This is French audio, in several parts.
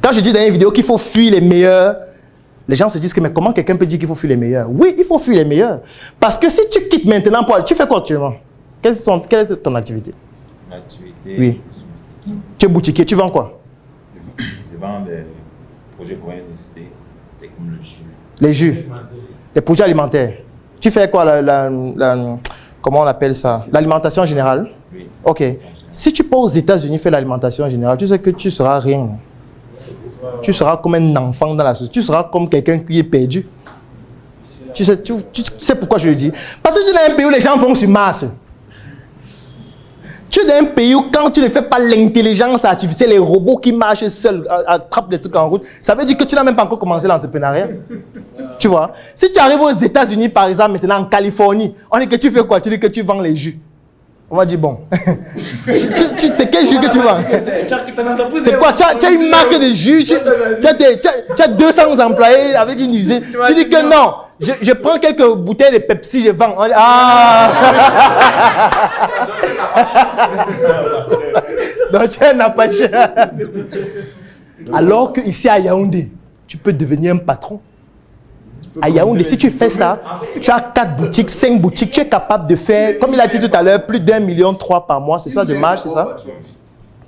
Quand je dis dans une vidéo qu'il faut fuir les meilleurs, les gens se disent que mais comment quelqu'un peut dire qu'il faut fuir les meilleurs? Oui, il faut fuir les meilleurs. Parce que si tu quittes maintenant, Paul, tu fais quoi actuellement? Quelle est ton activité? Mon activité, oui. je suis boutiquier. Tu es boutiquier, tu vends quoi? Je vends des projets pour université, comme le jus. Les jus? Les projets alimentaires. Tu fais quoi, comment on appelle ça? L'alimentation générale? Oui. Ok. Si tu pars aux États-Unis faire l'alimentation générale, tu sais que tu seras rien. Tu seras comme un enfant dans la société. Tu seras comme quelqu'un qui est perdu. Tu sais pourquoi je le dis? Parce que tu es dans un pays où les gens vont sur Mars. Tu es dans un pays où quand tu ne fais pas l'intelligence artificielle, les robots qui marchent seuls, attrapent des trucs en route, ça veut dire que tu n'as même pas encore commencé l'entrepreneuriat. Tu vois? Si tu arrives aux États-Unis, par exemple, maintenant en Californie, on dit que tu fais quoi? Tu dis que tu vends les jus. On va dire bon. C'est quel jus que tu vends? C'est quoi? Tu as une marque de jus, tu as 200 employés avec une usine. Tu dis que non, je prends quelques bouteilles de Pepsi, je vends. Ah! Donc tu n'as pas cher. Alors qu'ici à Yaoundé, tu peux devenir un patron. À Yaoundé, si tu fais ça, tu as 4 boutiques, 5 boutiques, tu es capable de faire, comme il a dit tout à l'heure, plus d'1,3 million par mois, c'est ça de marge, c'est ça?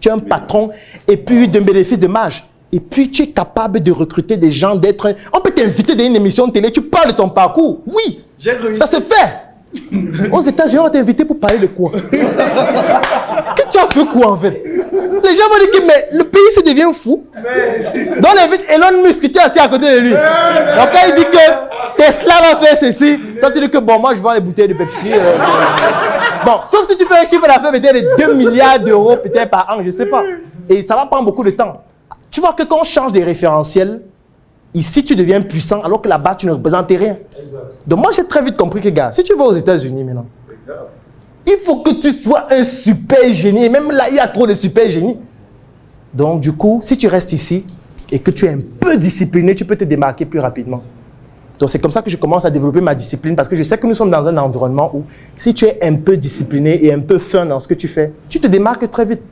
Tu es un patron et puis d'un bénéfice de marge. Et puis tu es capable de recruter des gens, d'être... On peut t'inviter dans une émission de télé, tu parles de ton parcours. Oui, ça se fait. Aux États-Unis, on va t'inviter pour parler de quoi? Que tu as fait quoi en fait? Les gens vont dire que mais le pays se devient fou. Donc on invite Elon Musk, tu es assis à côté de lui. Donc quand il dit que Tesla va faire ceci, toi tu dis que bon, moi je vends les bouteilles de Pepsi. Bon, sauf si tu fais un chiffre d'affaires peut-être de 2 milliards d'euros peut-être par an, je ne sais pas. Et ça va prendre beaucoup de temps. Tu vois que quand on change des référentiels, ici tu deviens puissant alors que là-bas tu ne représentes rien. Donc moi j'ai très vite compris que gars, si tu vas aux États-Unis maintenant, il faut que tu sois un super génie. Et même là, il y a trop de super génies. Donc, du coup, si tu restes ici et que tu es un peu discipliné, tu peux te démarquer plus rapidement. Donc, c'est comme ça que je commence à développer ma discipline parce que je sais que nous sommes dans un environnement où si tu es un peu discipliné et un peu fin dans ce que tu fais, tu te démarques très vite.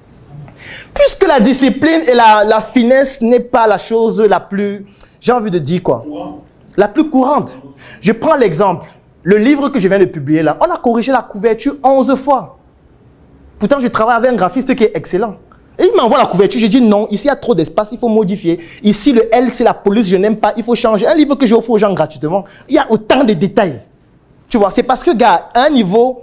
Puisque la discipline et la finesse n'est pas la chose la plus, j'ai envie de dire quoi, la plus courante. Je prends l'exemple. Le livre que je viens de publier là, on a corrigé la couverture 11 fois. Pourtant, je travaille avec un graphiste qui est excellent. Et il m'envoie la couverture, je dis non, ici il y a trop d'espace, il faut modifier. Ici le L c'est la police, je n'aime pas, il faut changer. Un livre que j'offre aux gens gratuitement, il y a autant de détails. Tu vois, c'est parce que gars, à un niveau,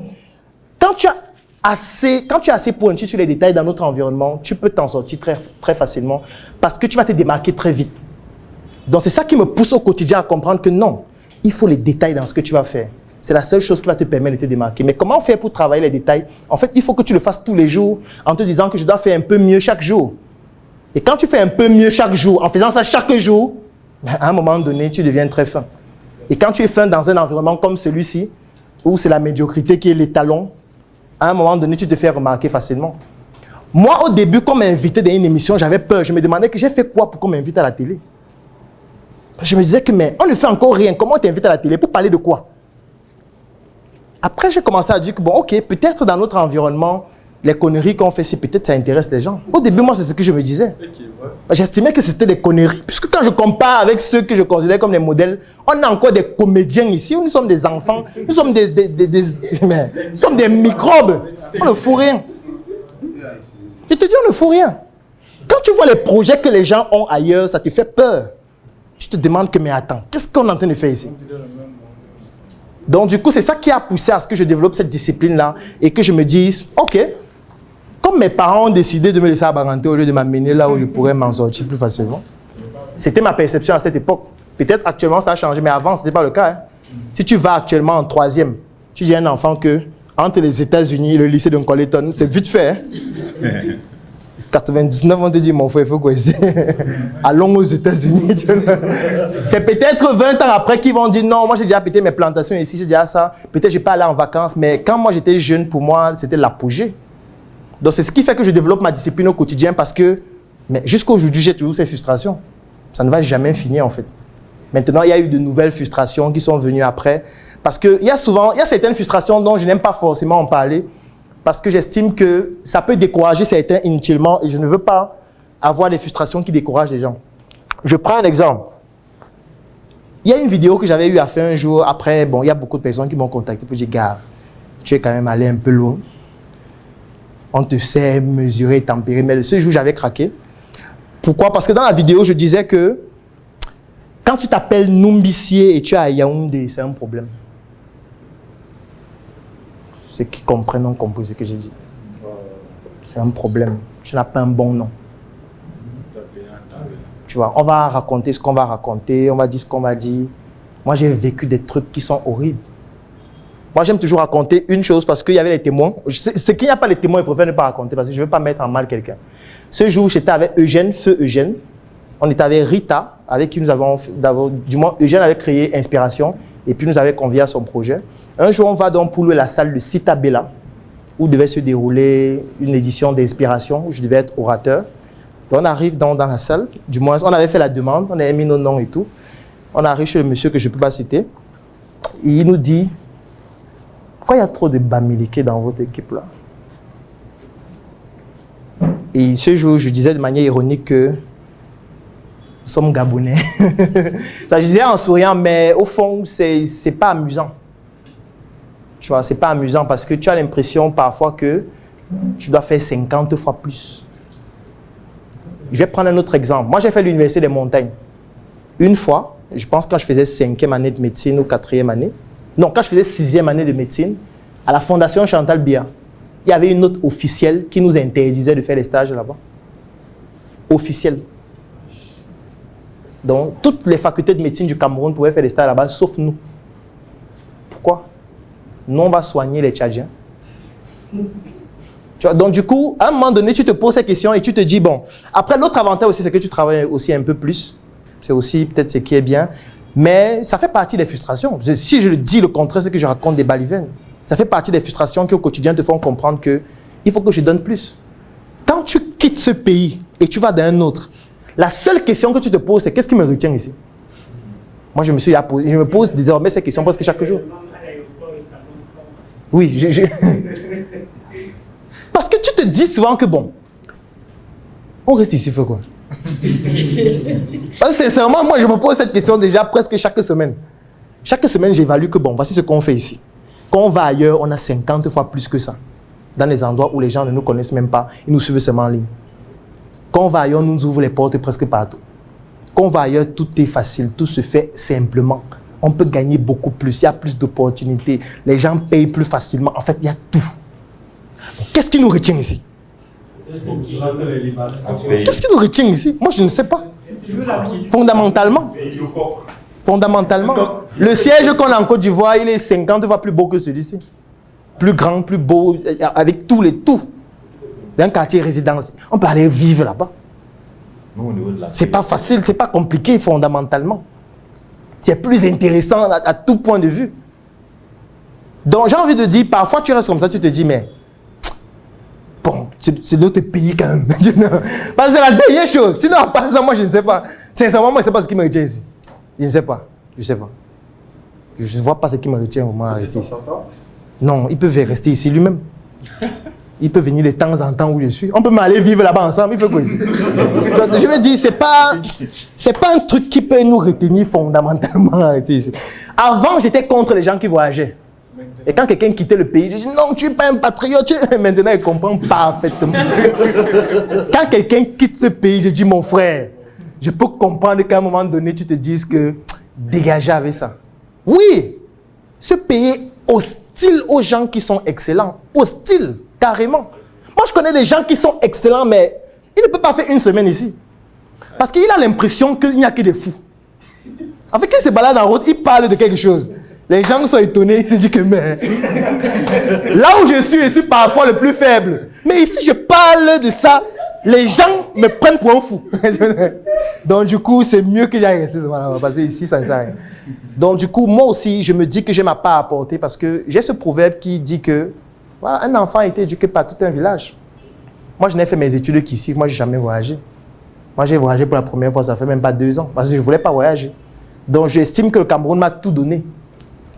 quand tu es assez pointu sur les détails dans notre environnement, tu peux t'en sortir très, très facilement parce que tu vas te démarquer très vite. Donc c'est ça qui me pousse au quotidien à comprendre que non, il faut les détails dans ce que tu vas faire. C'est la seule chose qui va te permettre de te démarquer. Mais comment faire pour travailler les détails? En fait, il faut que tu le fasses tous les jours en te disant que je dois faire un peu mieux chaque jour. Et quand tu fais un peu mieux chaque jour, en faisant ça chaque jour, à un moment donné, tu deviens très fin. Et quand tu es fin dans un environnement comme celui-ci, où c'est la médiocrité qui est l'étalon, à un moment donné, tu te fais remarquer facilement. Moi, au début, quand on m'invitait dans une émission, j'avais peur. Je me demandais que j'ai fait quoi pour qu'on m'invite à la télé? Je me disais que, mais on ne fait encore rien. Comment on t'invite à la télé? Pour parler de quoi? Après, j'ai commencé à dire que, bon, ok, peut-être dans notre environnement, les conneries qu'on fait, si peut-être ça intéresse les gens. Au début, moi, c'est ce que je me disais. J'estimais que c'était des conneries. Puisque quand je compare avec ceux que je considère comme les modèles, on a encore des comédiens ici. Nous sommes des enfants. Nous sommes nous sommes des microbes. On ne fout rien. Je te dis, on ne fout rien. Quand tu vois les projets que les gens ont ailleurs, ça te fait peur. Tu te demandes que, mais attends, qu'est-ce qu'on est en train de faire ici? Donc, du coup, c'est ça qui a poussé à ce que je développe cette discipline-là et que je me dise, ok, comme mes parents ont décidé de me laisser à Baranté au lieu de m'amener là où je pourrais m'en sortir plus facilement. C'était ma perception à cette époque. Peut-être actuellement ça a changé, mais avant, ce n'était pas le cas. Hein. Si tu vas actuellement en 3e, tu dis à un enfant que entre les États-Unis et le lycée de Nkoleton, c'est vite fait. Hein. 99, on te dit, mon frère, il faut quoi ici? Allons aux États-Unis. C'est peut-être 20 ans après qu'ils vont dire, non, moi j'ai déjà pété mes plantations ici, j'ai déjà ça. Peut-être je n'ai pas allé en vacances, mais quand moi j'étais jeune, pour moi, c'était l'apogée. Donc c'est ce qui fait que je développe ma discipline au quotidien parce que, mais jusqu'aujourd'hui, j'ai toujours ces frustrations. Ça ne va jamais finir en fait. Maintenant, il y a eu de nouvelles frustrations qui sont venues après. Parce qu'il y a certaines frustrations dont je n'aime pas forcément en parler. Parce que j'estime que ça peut décourager certains inutilement et je ne veux pas avoir des frustrations qui découragent les gens. Je prends un exemple. Il y a une vidéo que j'avais eu à faire un jour. Après, bon, il y a beaucoup de personnes qui m'ont contacté pour dire, gars, tu es quand même allé un peu loin. On te sait mesurer, tempérer. Mais ce jour, j'avais craqué. Pourquoi? Parce que dans la vidéo, je disais que quand tu t'appelles Numbissier et tu es à Yaoundé, c'est un problème. Ceux qui comprennent ont compris ce que j'ai dit. C'est un problème. Tu n'as pas un bon nom. Tu vois, on va raconter ce qu'on va raconter, on va dire ce qu'on va dire. Moi, j'ai vécu des trucs qui sont horribles. Moi, j'aime toujours raconter une chose parce qu'il y avait les témoins. Ce qu'il n'y a pas les témoins, je préfère ne pas raconter parce que je ne veux pas mettre en mal quelqu'un. Ce jour, j'étais avec Eugène, feu Eugène. On était avec Rita, avec qui nous avons, du moins, Eugène avait créé Inspiration et puis nous avait convié à son projet. Un jour, on va donc pour louer la salle de Cita Bella où devait se dérouler une édition d'Inspiration où je devais être orateur. Et on arrive dans la salle, du moins, on avait fait la demande, on avait mis nos noms et tout. On arrive chez le monsieur que je ne peux pas citer. Et il nous dit, pourquoi il y a trop de bamiliqués dans votre équipe là? Et ce jour, je disais de manière ironique que nous sommes Gabonais. Je disais en souriant, mais au fond, c'est pas amusant. Tu vois, c'est pas amusant parce que tu as l'impression parfois que tu dois faire 50 fois plus. Je vais prendre un autre exemple. Moi, j'ai fait l'université des montagnes. Une fois, je pense quand je faisais 5e année de médecine ou 4e année, non, quand je faisais 6e année de médecine, à la Fondation Chantal Biya, il y avait une note officielle qui nous interdisait de faire des stages là-bas. Officielle. Donc, toutes les facultés de médecine du Cameroun pouvaient faire des stages là-bas, sauf nous. Pourquoi? Nous, on va soigner les Tchadiens. Tu vois, donc, du coup, à un moment donné, tu te poses ces questions et tu te dis, bon, après, l'autre avantage aussi, c'est que tu travailles aussi un peu plus. C'est aussi peut-être ce qui est bien. Mais ça fait partie des frustrations. Si je dis le contraire, c'est que je raconte des balivernes. Ça fait partie des frustrations qui, au quotidien, te font comprendre qu'il faut que je donne plus. Quand tu quittes ce pays et tu vas dans un autre, la seule question que tu te poses, c'est qu'est-ce qui me retient ici? Moi, je me pose désormais ces questions presque chaque jour. Oui, parce que tu te dis souvent que bon, on reste ici, fait quoi? Parce que sincèrement, moi, je me pose cette question déjà presque chaque semaine. Chaque semaine, j'évalue que bon, voici ce qu'on fait ici. Quand on va ailleurs, on a 50 fois plus que ça. Dans les endroits où les gens ne nous connaissent même pas, ils nous suivent seulement en ligne. Quand on va ailleurs, on nous ouvre les portes presque partout. Quand on va ailleurs, tout est facile, tout se fait simplement. On peut gagner beaucoup plus, il y a plus d'opportunités, les gens payent plus facilement. En fait, il y a tout. Qu'est-ce qui nous retient ici? Qu'est-ce qui nous retient ici? Moi, je ne sais pas. Fondamentalement. Le siège qu'on a en Côte d'Ivoire, il est 50 fois plus beau que celui-ci. Plus grand, plus beau, avec tout. D'un quartier résidentiel. On peut aller vivre là-bas. C'est pas facile, c'est pas compliqué fondamentalement. C'est plus intéressant à tout point de vue. Donc j'ai envie de dire, parfois tu restes comme ça, tu te dis, mais bon, c'est notre pays quand même. Parce que c'est la dernière chose. Sinon, à part ça, moi je ne sais pas. Sincèrement, moi je ne sais pas ce qui me retient ici. Je ne sais pas. Je ne vois pas ce qui me retient au moment à rester ici. Non, il peut rester ici lui-même. Il peut venir de temps en temps où je suis. On peut m'aller vivre là-bas ensemble. Il fait quoi ici? Je me dis, c'est pas un truc qui peut nous retenir fondamentalement à rester ici. Avant, j'étais contre les gens qui voyageaient. Et quand quelqu'un quittait le pays, je dis non, tu n'es pas un patriote. Maintenant, il comprend parfaitement. Quand quelqu'un quitte ce pays, je dis mon frère, je peux comprendre qu'à un moment donné, tu te dises que dégagez avec ça. Oui, ce pays est hostile aux gens qui sont excellents. Hostile, carrément. Moi, je connais des gens qui sont excellents, mais il ne peut pas faire une semaine ici. Parce qu'il a l'impression qu'il n'y a que des fous. En fait, quand il se balade en route, il parle de quelque chose. Les gens sont étonnés, ils se disent que mais... Là où je suis parfois le plus faible. Mais ici, je parle de ça. Les gens me prennent pour un fou. Donc, du coup, c'est mieux que j'aille rester là, parce que ici, ça ne sert à rien. Donc, du coup, moi aussi, je me dis que j'ai ma part à apporter parce que j'ai ce proverbe qui dit que voilà, un enfant a été éduqué par tout un village. Moi, je n'ai fait mes études qu'ici. Moi, je n'ai jamais voyagé. Moi, j'ai voyagé pour la première fois, ça fait même pas 2 ans, parce que je ne voulais pas voyager. Donc, j'estime que le Cameroun m'a tout donné.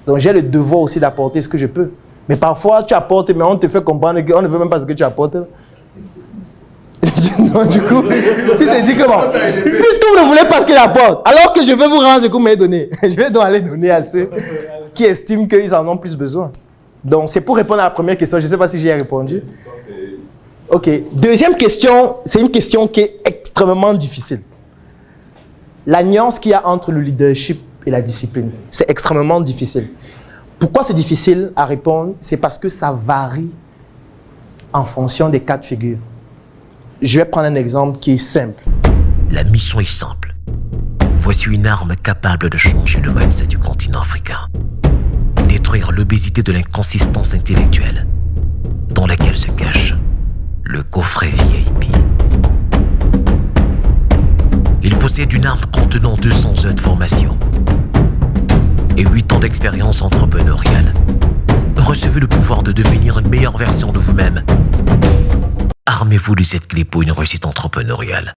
Donc, j'ai le devoir aussi d'apporter ce que je peux. Mais parfois, tu apportes, mais on te fait comprendre qu'on ne veut même pas ce que tu apportes. Donc, du coup, tu te dis que bon, puisque vous ne voulez pas que la porte, alors que je vais vous rendre ce que vous m'avez donné, je vais donc aller donner à ceux qui estiment qu'ils en ont plus besoin. Donc, c'est pour répondre à la première question. Je ne sais pas si j'y ai répondu. Ok. Deuxième question, c'est une question qui est extrêmement difficile. La nuance qu'il y a entre le leadership et la discipline, c'est extrêmement difficile. Pourquoi c'est difficile à répondre? C'est parce que ça varie en fonction des cas de figure. Je vais prendre un exemple qui est simple. La mission est simple. Voici une arme capable de changer le mindset du continent africain. Détruire l'obésité de l'inconsistance intellectuelle dans laquelle se cache le coffret VIP. Il possède une arme contenant 200 heures de formation et 8 ans d'expérience entrepreneuriale. Recevez le pouvoir de devenir une meilleure version de vous-même. Armez-vous de cette clé pour une réussite entrepreneuriale.